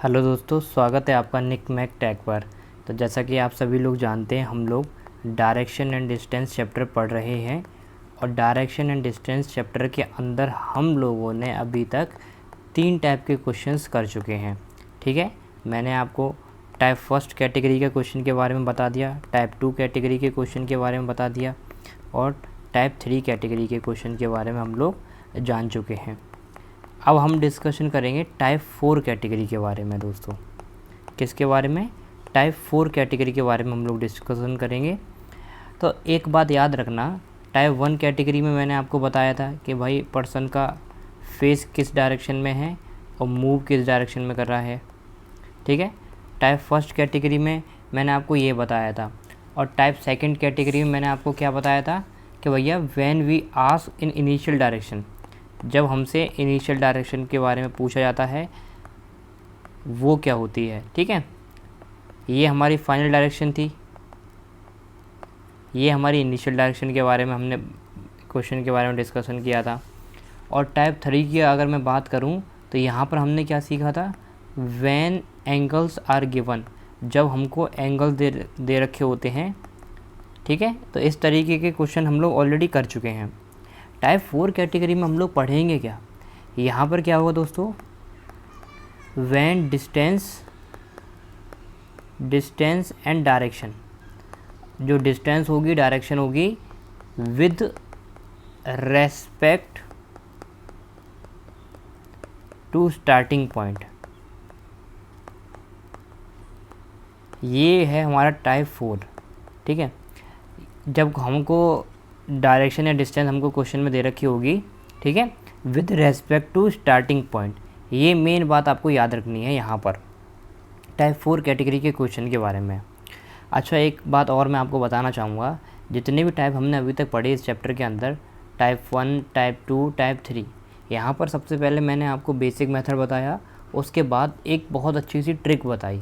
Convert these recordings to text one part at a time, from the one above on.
Hello दोस्तों, स्वागत है आपका निक मैक टैग पर। तो जैसा कि आप सभी लोग जानते हैं, हम लोग डायरेक्शन एंड डिस्टेंस चैप्टर पढ़ रहे हैं और डायरेक्शन एंड डिस्टेंस चैप्टर के अंदर हम लोगों ने अभी तक 3 टाइप के क्वेश्चंस कर चुके हैं। ठीक है, मैंने आपको टाइप फर्स्ट कैटेगरी के क्वेश्चन के बारे में बता दिया, टाइप 2 कैटेगरी के क्वेश्चन के बारे में बता दिया और टाइप 3 कैटेगरी के क्वेश्चन के बारे में हम लोग जान चुके हैं। अब हम डिस्कशन करेंगे टाइप 4 कैटेगरी के बारे में। दोस्तों, किसके बारे में? टाइप 4 कैटेगरी के बारे में हम लोग डिस्कशन करेंगे। तो एक बात याद रखना, टाइप 1 कैटेगरी में मैंने आपको बताया था कि भाई पर्सन का फेस किस डायरेक्शन में है और मूव किस डायरेक्शन में कर रहा है। ठीक है, टाइप फर्स्ट कैटेगरी में मैंने आपको ये बताया था और टाइप सेकंड कैटेगरी में मैंने आपको क्या बताया था कि भैया when we ask in initial direction, जब हमसे इनिशियल डायरेक्शन के बारे में पूछा जाता है वो क्या होती है। ठीक है, ये हमारी फाइनल डायरेक्शन थी, ये हमारी इनिशियल डायरेक्शन के बारे में हमने क्वेश्चन के बारे में डिस्कशन किया था। और टाइप 3 की अगर मैं बात करूं तो यहाँ पर हमने क्या सीखा था, व्हेन एंगल्स आर गिवन, जब हमको एंगल दे रखे होते हैं। ठीक है, तो इस तरीके के क्वेश्चन हम लोग ऑलरेडी कर चुके हैं। टाइप 4 कैटेगरी में हम लोग पढ़ेंगे क्या, यहाँ पर क्या होगा दोस्तों, व्हेन डिस्टेंस एंड डायरेक्शन, जो डिस्टेंस होगी डायरेक्शन होगी with respect to starting point. ये है हमारा टाइप 4। ठीक है, जब हमको डायरेक्शन या डिस्टेंस हमको क्वेश्चन में दे रखी होगी, ठीक है, with respect to starting point, ये मेन बात आपको याद रखनी है यहाँ पर टाइप 4 कैटेगरी के क्वेश्चन के बारे में। अच्छा, एक बात और मैं आपको बताना चाहूँगा, जितने भी टाइप हमने अभी तक पढ़े इस चैप्टर के अंदर, टाइप 1, टाइप 2, टाइप 3, यहाँ पर सबसे पहले मैंने आपको बेसिक मेथड बताया, उसके बाद एक बहुत अच्छी सी ट्रिक बताई।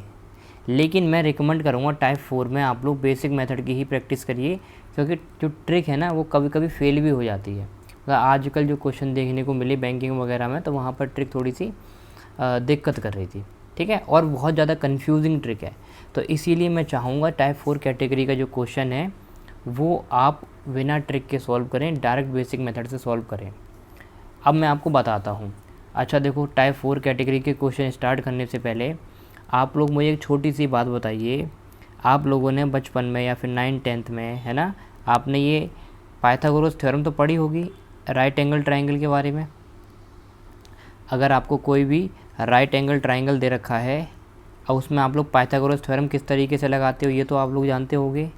लेकिन मैं रिकमेंड करूँगा टाइप 4 में आप लोग बेसिक मेथड की ही प्रैक्टिस करिए, क्योंकि जो ट्रिक है ना वो कभी कभी फेल भी हो जाती है। मतलब आजकल जो क्वेश्चन देखने को मिले बैंकिंग वगैरह में, तो वहाँ पर ट्रिक थोड़ी सी दिक्कत कर रही थी। ठीक है, और बहुत ज़्यादा कन्फ्यूजिंग ट्रिक है। तो इसीलिए मैं चाहूँगा टाइप 4 कैटेगरी का जो क्वेश्चन है वो आप बिना ट्रिक के सॉल्व करें, डायरेक्ट बेसिक मेथड से सॉल्व करें। अब मैं आपको बताता हूँ। अच्छा देखो, टाइप 4 कैटेगरी के क्वेश्चन स्टार्ट करने से पहले आप लोग मुझे एक छोटी सी बात बताइए। आप लोगों ने बचपन में या फिर 9th-10th में, है ना, आपने ये पाइथागोरस थ्योरम तो पढ़ी होगी राइट एंगल ट्राइंगल के बारे में। अगर आपको कोई भी राइट एंगल ट्राइंगल दे रखा है और उसमें आप लोग पाइथागोरस थ्योरम किस तरीके से लगाते हो ये तो आप लोग जानते होंगे।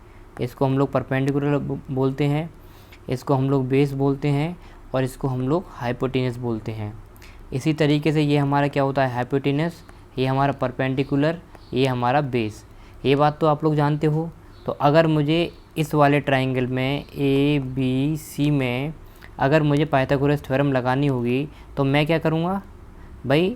इसको हम लोग परपेंडिकुलर बोलते हैं, इसको हम लोग बेस बोलते हैं और इसको हम लोग हाइपोटेनस बोलते हैं। इसी तरीके से ये हमारा क्या होता है, हाइपोटेनस, ये हमारा परपेंडिकुलर, ये हमारा बेस। ये बात तो आप लोग जानते हो। तो अगर मुझे इस वाले ट्राइंगल में ABC में अगर मुझे पाइथागोरस थ्योरम लगानी होगी तो मैं क्या करूँगा भाई,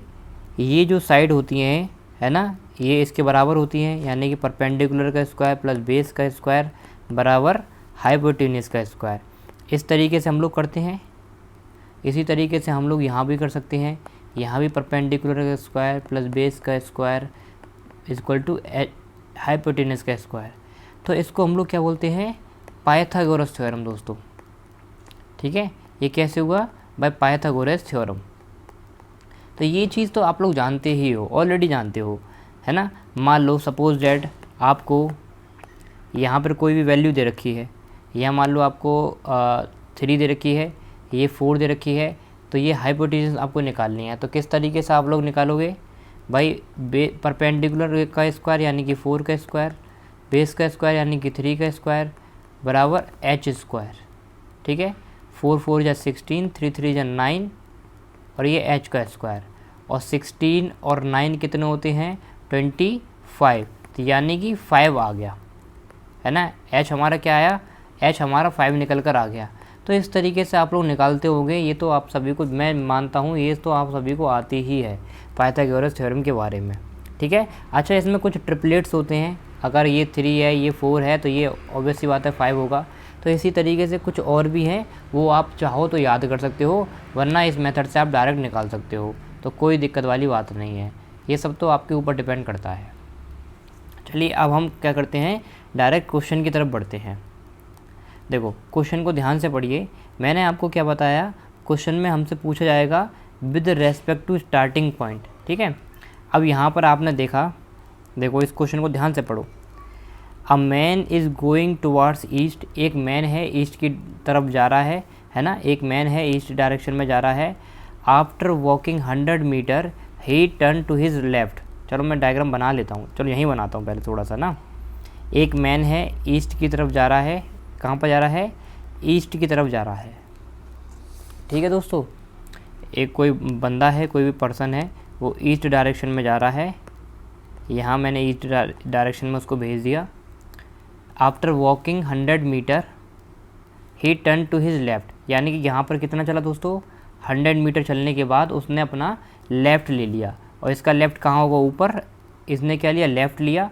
ये जो साइड होती हैं, है ना, ये इसके बराबर होती हैं, यानी कि परपेंडिकुलर का स्क्वायर प्लस बेस का स्क्वायर बराबर हाइपोटेनस का स्क्वायर। इस तरीके से हम लोग करते हैं। इसी तरीके से हम लोग यहाँ भी कर सकते हैं, यहाँ भी परपेंडिकुलर का स्क्वायर प्लस बेस का स्क्वायर इक्वल टू हाइपोटेनस का स्क्वायर। तो इसको हम लोग क्या बोलते हैं, पाइथागोरस थ्योरम दोस्तों। ठीक है, ये कैसे हुआ, बाय पाइथागोरस थ्योरम। तो ये चीज़ तो आप लोग जानते ही हो, ऑलरेडी जानते हो, है ना। मान लो सपोज डैट आपको यहाँ पर कोई भी वैल्यू दे रखी है, या मान लो आपको 3 दे रखी है, ये 4 दे रखी है, तो ये हाइपोटेनस आपको निकालनी है। तो किस तरीके से आप लोग निकालोगे भाई, परपेंडिकुलर का स्क्वायर यानी कि 4 का स्क्वायर, बेस का स्क्वायर यानी कि 3 का स्क्वायर बराबर h स्क्वायर। ठीक है, 4 4 जा 16, 3 3 जा 9 और ये h का स्क्वायर, और 16 और 9 कितने होते हैं, 25, तो यानी कि 5 आ गया, है ना। h हमारा क्या आया, h हमारा 5 निकल कर आ गया। तो इस तरीके से आप लोग निकालते होंगे। ये तो आप सभी को, मैं मानता हूँ ये तो आप सभी को आती ही है पाइथागोरस थ्योरम के बारे में। ठीक है, अच्छा इसमें कुछ ट्रिपलेट्स होते हैं, अगर ये 3 है ये 4 है तो ये ऑब्वियस सी बात है 5 होगा। तो इसी तरीके से कुछ और भी हैं, वो आप चाहो तो याद कर सकते हो, वरना इस मेथड से आप डायरेक्ट निकाल सकते हो। तो कोई दिक्कत वाली बात नहीं है। ये सब तो आपके ऊपर डिपेंड करता है। चलिए अब हम क्या करते हैं, डायरेक्ट क्वेश्चन की तरफ बढ़ते हैं। देखो क्वेश्चन को ध्यान से पढ़िए। मैंने आपको क्या बताया, क्वेश्चन में हमसे पूछा जाएगा with respect to starting point, ठीक है। अब यहाँ पर आपने देखा, देखो इस क्वेश्चन को ध्यान से पढ़ो। A man is going towards east, एक मैन है ईस्ट की तरफ जा रहा है ना, एक मैन है ईस्ट डायरेक्शन में जा रहा है। After walking 100 metre he turn to his left. चलो मैं डायग्राम बना लेता हूँ, चलो यहीं बनाता हूँ पहले थोड़ा सा ना। एक मैन है ईस्ट की तरफ जा रहा है, कहाँ पर जा रहा है, ईस्ट की तरफ जा रहा है, ठीक है दोस्तों। एक कोई बंदा है, कोई भी पर्सन है, वो ईस्ट डायरेक्शन में जा रहा है। यहाँ मैंने ईस्ट डायरेक्शन में उसको भेज दिया। After walking 100 metre he turn to his left, यानी कि यहाँ पर कितना चला दोस्तों, 100 मीटर चलने के बाद उसने अपना लेफ़्ट ले लिया। और इसका लेफ़्ट कहाँ होगा, ऊपर। इसने क्या लिया, लेफ़्ट लिया,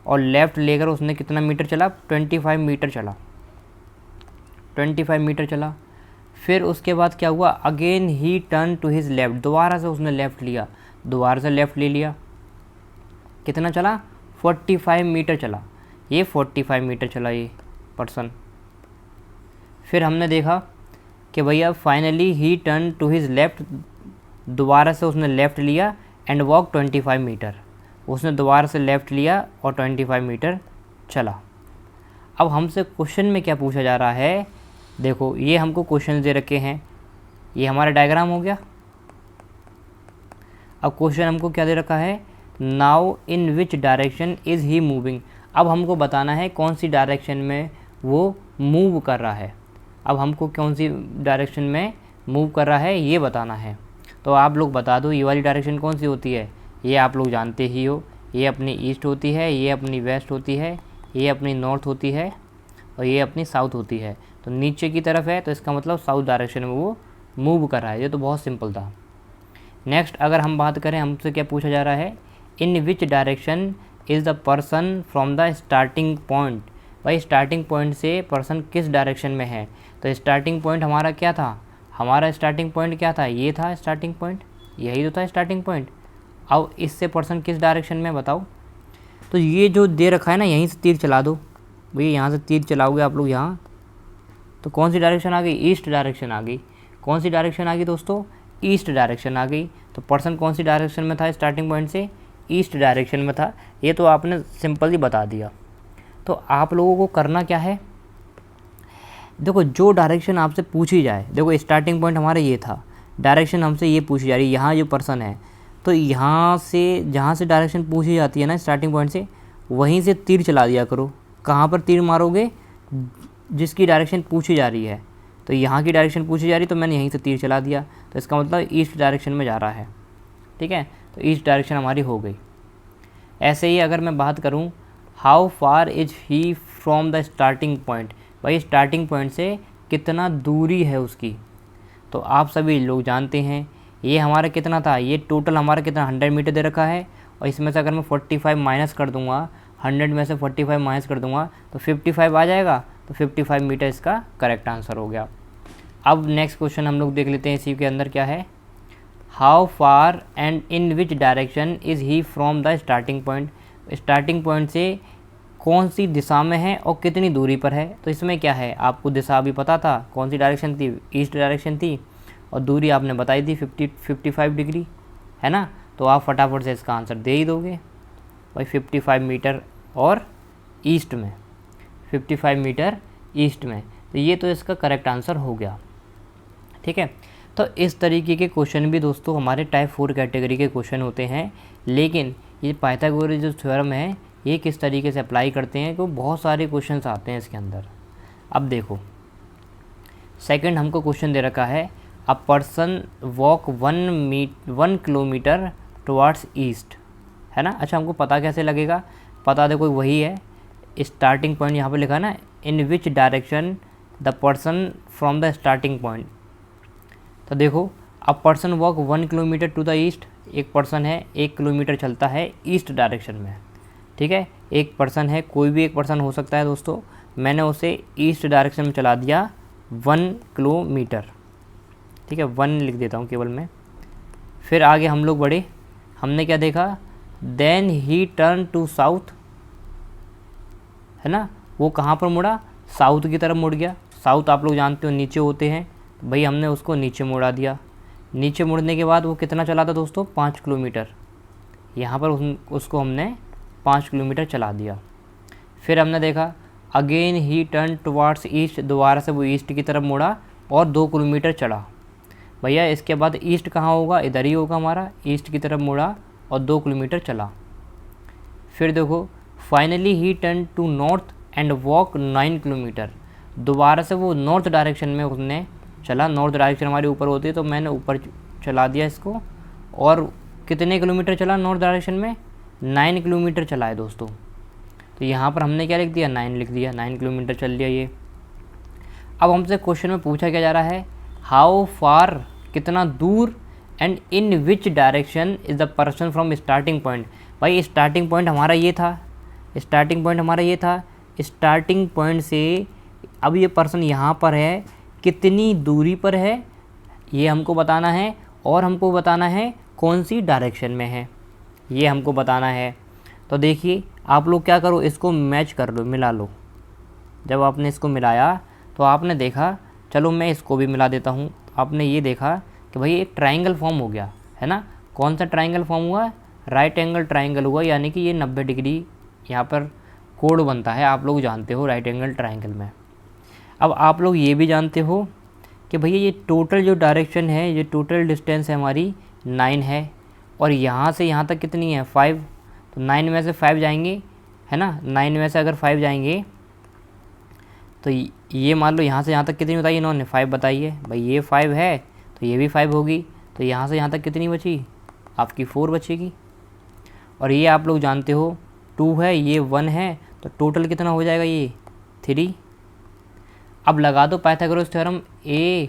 और लेफ़्ट लेकर उसने कितना मीटर चला, 25 मीटर चला, 25 मीटर चला। फिर उसके बाद क्या हुआ, again he turn to his left, दोबारा से उसने लेफ़्ट लिया, दोबारा से लेफ़्ट ले लिया। कितना चला, 45 मीटर चला, ये 45 मीटर चला ये पर्सन। फिर हमने देखा कि भैया finally he turn to his left, दोबारा से उसने लेफ़्ट लिया एंड वॉक 25 मीटर, उसने दोबारा से लेफ़्ट लिया और 25 मीटर चला। अब हमसे क्वेश्चन में क्या पूछा जा रहा है, देखो ये हमको क्वेश्चन दे रखे हैं, ये हमारा डायग्राम हो गया। अब क्वेश्चन हमको क्या दे रखा है, now in which direction is he moving. अब हमको बताना है कौन सी डायरेक्शन में वो मूव कर रहा है। अब हमको कौन सी डायरेक्शन में मूव कर रहा है ये बताना है। तो आप लोग बता दो, ये वाली डायरेक्शन कौन सी होती है, ये आप लोग जानते ही हो, ये अपनी ईस्ट होती है, ये अपनी वेस्ट होती है, ये अपनी नॉर्थ होती है, और ये अपनी साउथ होती है। तो नीचे की तरफ है तो इसका मतलब साउथ डायरेक्शन में वो मूव कर रहा है। ये तो बहुत सिंपल था। नेक्स्ट अगर हम बात करें, हमसे क्या पूछा जा रहा है, in which direction is the person from the starting point. भाई स्टार्टिंग पॉइंट से पर्सन किस डायरेक्शन में है। तो स्टार्टिंग पॉइंट हमारा क्या था, हमारा स्टार्टिंग पॉइंट क्या था, ये था स्टार्टिंग पॉइंट, यही तो था स्टार्टिंग पॉइंट। अब इससे पर्सन किस डायरेक्शन में बताओ। तो ये जो दे रखा है ना, यहीं से तीर चला दो भैया, यहाँ से तीर चलाओगे आप लोग यहाँ, तो कौन सी डायरेक्शन आ गई, ईस्ट डायरेक्शन आ गई। कौन सी डायरेक्शन आ गई दोस्तों, ईस्ट डायरेक्शन आ गई। तो पर्सन कौन सी डायरेक्शन में था, स्टार्टिंग पॉइंट से ईस्ट डायरेक्शन में था। ये तो आपने सिंपल ही बता दिया। तो आप लोगों को करना क्या है, देखो जो डायरेक्शन आपसे पूछी जाए, देखो स्टार्टिंग पॉइंट हमारा ये था, डायरेक्शन हमसे ये पूछी जा रही है, यहाँ जो पर्सन है, तो यहाँ से जहाँ से डायरेक्शन पूछी जाती है ना स्टार्टिंग पॉइंट से, वहीं से तीर चला दिया करो। कहाँ पर तीर मारोगे, जिसकी डायरेक्शन पूछी जा रही है। तो यहाँ की डायरेक्शन पूछी जा रही, तो मैंने यहीं से तीर चला दिया, तो इसका मतलब ईस्ट डायरेक्शन में जा रहा है, ठीक है। तो ईस्ट डायरेक्शन हमारी हो गई। ऐसे ही अगर मैं बात करूँ, how far is he from the starting point, भाई स्टार्टिंग पॉइंट से कितना दूरी है उसकी। तो आप सभी लोग जानते हैं ये हमारा कितना था, ये टोटल हमारा कितना 100 मीटर दे रखा है, और इसमें से अगर मैं 45 माइनस कर दूंगा, 100 में से 45 माइनस कर दूंगा तो 55 आ जाएगा। तो 55 मीटर इसका करेक्ट आंसर हो गया। अब नेक्स्ट क्वेश्चन हम लोग देख लेते हैं, इसी के अंदर क्या है, how far and in which direction is he from the starting point. Starting point से कौन सी दिशा में है और कितनी दूरी पर है। तो इसमें क्या है, आपको दिशा भी पता था, कौन सी डायरेक्शन थी, ईस्ट डायरेक्शन थी, और दूरी आपने बताई थी 55 डिग्री, है ना। तो आप फटाफट से इसका आंसर दे ही दोगे भाई, 55 मीटर और ईस्ट में, 55 मीटर ईस्ट में। तो ये तो इसका करेक्ट आंसर हो गया, ठीक है। तो इस तरीके के क्वेश्चन भी दोस्तों हमारे टाइप 4 कैटेगरी के क्वेश्चन होते हैं। लेकिन ये पाइथागोरस जो थ्योरम है, ये किस तरीके से अप्लाई करते हैं, तो बहुत सारे क्वेश्चंस आते हैं इसके अंदर। अब देखो सेकंड हमको क्वेश्चन दे रखा है, अ person walk 1 kilometre towards east, है ना। अच्छा हमको पता कैसे लगेगा, पता देखो वही है, स्टार्टिंग पॉइंट यहाँ पे लिखा है ना, in which direction the person from the starting point. तो देखो a person walk 1 kilometre to the east, एक पर्सन है 1 किलोमीटर चलता है ईस्ट डायरेक्शन में, ठीक है। एक पर्सन है, कोई भी एक पर्सन हो सकता है दोस्तों, मैंने उसे ईस्ट डायरेक्शन में चला दिया 1 किलोमीटर, ठीक है, 1 लिख देता हूँ केवल मैं। फिर आगे हम लोग बढ़े, हमने क्या देखा, देन ही टर्न टू साउथ, है ना, वो कहाँ पर मुड़ा, साउथ की तरफ मुड़ गया। साउथ आप लोग जानते हो नीचे होते हैं, तो भाई हमने उसको नीचे मुड़ा दिया। नीचे मुड़ने के बाद वो कितना चला था दोस्तों, 5 किलोमीटर। यहाँ पर उसको हमने 5 किलोमीटर चला दिया। फिर हमने देखा again he turn towards east, दोबारा से वो ईस्ट की तरफ मुड़ा और 2 किलोमीटर चढ़ा। भैया इसके बाद ईस्ट कहाँ होगा, इधर ही होगा हमारा, ईस्ट की तरफ मुड़ा और 2 किलोमीटर चला। फिर देखो finally he turn to north and walk 9 kilometre, दोबारा से वो नॉर्थ डायरेक्शन में उसने चला। नॉर्थ डायरेक्शन हमारे ऊपर होती है, तो मैंने ऊपर चला दिया इसको। और कितने किलोमीटर चला नॉर्थ डायरेक्शन में, 9 किलोमीटर चला है दोस्तों। तो यहाँ पर हमने क्या लिख दिया, 9 लिख दिया, 9 किलोमीटर चल लिया ये। अब हमसे क्वेश्चन में पूछा क्या जा रहा है, हाउ फार, कितना दूर, and in which direction is the person from starting point. भाई स्टार्टिंग पॉइंट हमारा ये था, स्टार्टिंग पॉइंट हमारा ये था, स्टार्टिंग पॉइंट से अब ये पर्सन यहाँ पर है, कितनी दूरी पर है ये हमको बताना है, और हमको बताना है कौन सी डायरेक्शन में है, ये हमको बताना है। तो देखिए आप लोग क्या करो, इसको मैच कर लो, मिला लो। जब आपने इसको मिलाया तो आपने देखा, चलो मैं इसको भी मिला देता हूँ। आपने ये देखा कि भाई एक ट्राइंगल फॉर्म हो गया, है ना। कौन सा ट्राइंगल फॉर्म हुआ, राइट एंगल ट्राइंगल हुआ, यानी कि ये 90 डिग्री यहाँ पर कोड बनता है, आप लोग जानते हो राइट एंगल ट्राइंगल में। अब आप लोग ये भी जानते हो कि भैया ये टोटल जो डायरेक्शन है, ये टोटल डिस्टेंस है हमारी 9 है, और यहाँ से यहाँ तक कितनी है, 5। तो 9 में से 5 जाएंगे, है ना, 9 में से अगर 5 जाएंगे तो ये मान लो यहाँ से यहाँ तक कितनी बताइए इन्होंने, 5 बताइए। भाई ये 5 है तो ये भी 5 होगी, तो यहाँ से यहाँ तक कितनी बची, आपकी 4 बचेगी। और ये आप लोग जानते हो 2 है, ये 1 है, तो टोटल कितना हो जाएगा, ये 3। अब लगा दो Pythagoras theorem A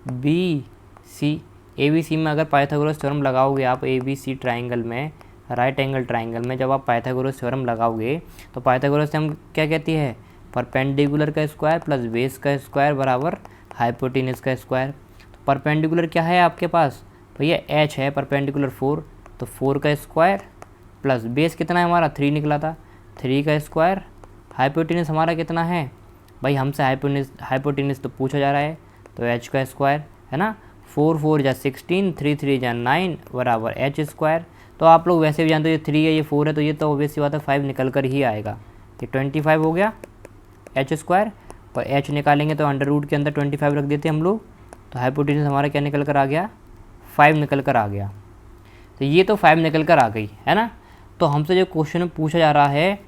B C में। अगर पाइथागोरस थ्योरम लगाओगे आप ए बी सी ट्राइंगल में, राइट एंगल ट्राइंगल में, जब आप पाइथागोरस थ्योरम लगाओगे तो पाइथागोरस थ्योरम क्या कहती है, परपेंडिकुलर का स्क्वायर प्लस बेस का स्क्वायर बराबर हाइपोटेनस का स्क्वायर। तो परपेंडिकुलर क्या है आपके पास, भैया एच है, परपेंडिकुलर 4, तो 4 का स्क्वायर प्लस बेस कितना है हमारा, 3 निकला था, 3 का स्क्वायर। हाइपोटेनस हमारा कितना है, भाई हमसे हाइपोटेनस तो पूछा जा रहा है, तो एच का स्क्वायर, है ना। 4 4 जा 16, 3 3 जा 9 बराबर एच स्क्वायर। तो आप लोग वैसे भी जानते हो ये 3 है, ये 4 है, तो ये तो ऑब्वियस सी बात है 5 निकल कर ही आएगा। ये 25 हो गया एच स्क्वायर, और एच निकालेंगे तो अंडर रूट के अंदर 25 रख देते हम लोग, तो हाइपोटेनस हमारा क्या निकल कर आ गया, 5 निकल कर आ गया। तो ये तो 5 निकल कर आ गई, है ना। तो हमसे जो क्वेश्चन में पूछा जा रहा है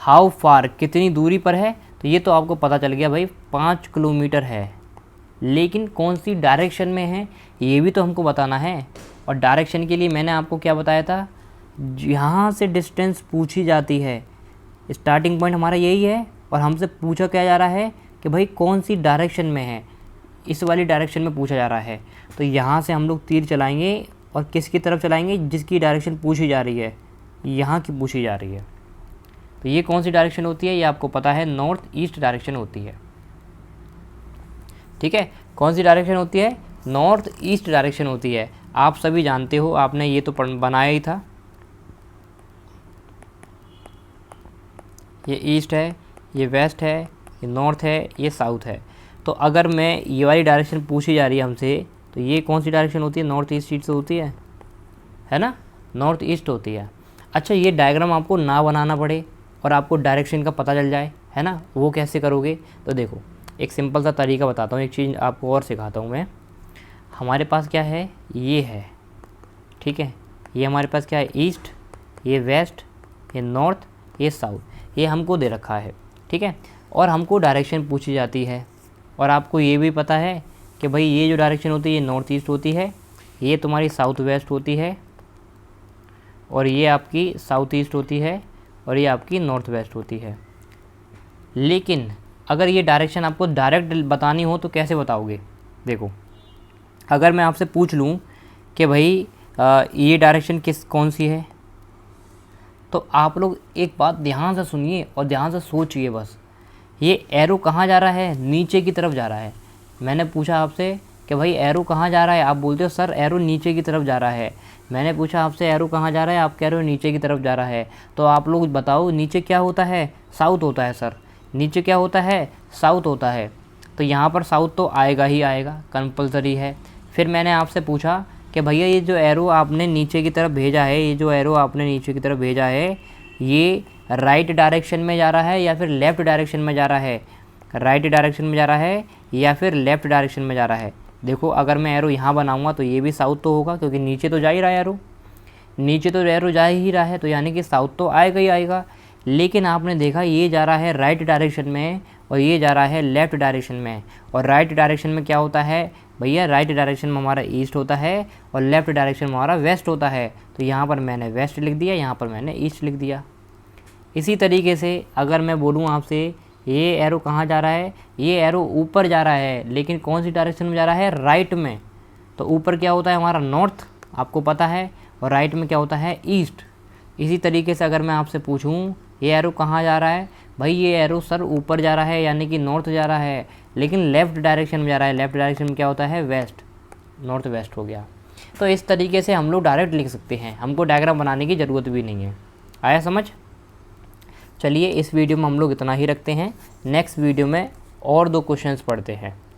हाउ फार, कितनी दूरी पर है, तो ये तो आपको पता चल गया भाई 5 किलोमीटर है, लेकिन कौन सी डायरेक्शन में है ये भी तो हमको बताना है। और डायरेक्शन के लिए मैंने आपको क्या बताया था, यहाँ से डिस्टेंस पूछी जाती है, स्टार्टिंग पॉइंट हमारा यही है, और हमसे पूछा क्या जा रहा है कि भाई कौन सी डायरेक्शन में है, इस वाली डायरेक्शन में पूछा जा रहा है। तो यहाँ से हम लोग तीर चलाएंगे और किसकी तरफ चलाएंगे, जिसकी डायरेक्शन पूछी जा रही है, यहाँ की पूछी जा रही है। तो ये कौन सी डायरेक्शन होती है, ये आपको पता है, नॉर्थ ईस्ट डायरेक्शन होती है। ठीक है, कौन सी डायरेक्शन होती है, नॉर्थ ईस्ट डायरेक्शन होती है। आप सभी जानते हो, आपने ये तो बनाया ही था। ये ईस्ट है, ये वेस्ट है, ये नॉर्थ है, ये साउथ है। तो अगर मैं ये वाली डायरेक्शन पूछी जा रही है हमसे, तो ये कौन सी डायरेक्शन होती है, नॉर्थ ईस्ट से होती है ना, नॉर्थ ईस्ट होती है। अच्छा, ये डायग्राम आपको ना बनाना पड़े और आपको डायरेक्शन का पता चल जाए, है ना, वो कैसे करोगे, तो देखो एक सिंपल सा तरीका बताता हूँ, एक चीज़ आपको और सिखाता हूँ मैं। हमारे पास क्या है, ये है, ठीक है, ये हमारे पास क्या है, ईस्ट, ये वेस्ट, ये नॉर्थ, ये साउथ, ये हमको दे रखा है, ठीक है। और हमको डायरेक्शन पूछी जाती है, और आपको ये भी पता है कि भाई ये जो डायरेक्शन होती है ये नॉर्थ ईस्ट होती है, ये तुम्हारी साउथ वेस्ट होती है, और ये आपकी साउथ ईस्ट होती है, और ये आपकी नॉर्थ वेस्ट होती है। लेकिन अगर ये डायरेक्शन आपको डायरेक्ट बतानी हो तो कैसे बताओगे, देखो अगर मैं आपसे पूछ लूँ कि भाई ये डायरेक्शन कौन सी है, तो आप लोग एक बात ध्यान से सुनिए और ध्यान से सोचिए बस, ये एरो कहाँ जा रहा है, नीचे की तरफ जा रहा है। मैंने पूछा आपसे कि भाई एरो कहाँ जा रहा है, आप बोलते हो सर एरो नीचे की तरफ जा रहा है। मैंने पूछा आपसे एरो कहाँ जा रहा है, आप कह रहे हो नीचे की तरफ जा रहा है। तो आप लोग बताओ नीचे क्या होता है, साउथ होता है सर, नीचे क्या होता है, साउथ होता है। तो यहाँ पर साउथ तो आएगा ही आएगा, कंपलसरी है। फिर मैंने आपसे पूछा कि भैया ये जो एरो आपने नीचे की तरफ भेजा है, ये जो एरो आपने नीचे की तरफ भेजा है, ये राइट डायरेक्शन में जा रहा है या फिर लेफ़्ट डायरेक्शन में जा रहा है, राइट डायरेक्शन में जा रहा है या फिर लेफ़्ट डायरेक्शन में जा रहा है। देखो अगर मैं एरो यहाँ बनाऊँगा तो ये भी साउथ तो होगा, क्योंकि नीचे तो जा ही रहा है एरो, नीचे तो एरो जा ही रहा है, तो यानी कि साउथ तो आएगा ही आएगा। लेकिन आपने देखा ये जा रहा है राइट डायरेक्शन में और ये जा रहा है लेफ़्ट डायरेक्शन में। और राइट डायरेक्शन में क्या होता है भैया, राइट डायरेक्शन में हमारा ईस्ट होता है और लेफ़्ट डायरेक्शन में हमारा वेस्ट होता है। तो यहाँ पर मैंने वेस्ट लिख दिया, यहाँ पर मैंने ईस्ट लिख दिया। इसी तरीके से अगर मैं बोलूँ आपसे ये एरो कहाँ जा रहा है, ये एरो ऊपर जा रहा है, लेकिन कौन सी डायरेक्शन में जा रहा है, राइट में। तो ऊपर क्या होता है हमारा नॉर्थ, आपको पता है, और राइट में क्या होता है, ईस्ट। इसी तरीके से अगर मैं आपसे पूछूं ये एरो कहाँ जा रहा है, भाई ये एरो सर ऊपर जा रहा है यानी कि नॉर्थ जा रहा है, लेकिन लेफ़्ट डायरेक्शन में जा रहा है। लेफ़्ट डायरेक्शन में क्या होता है, वेस्ट, नॉर्थ वेस्ट हो गया। तो इस तरीके से हम लोग डायरेक्ट लिख सकते हैं, हमको डायग्राम बनाने की ज़रूरत भी नहीं है। आया समझ? चलिए इस वीडियो में हम लोग इतना ही रखते हैं, नेक्स्ट वीडियो में और 2 क्वेश्चंस पढ़ते हैं।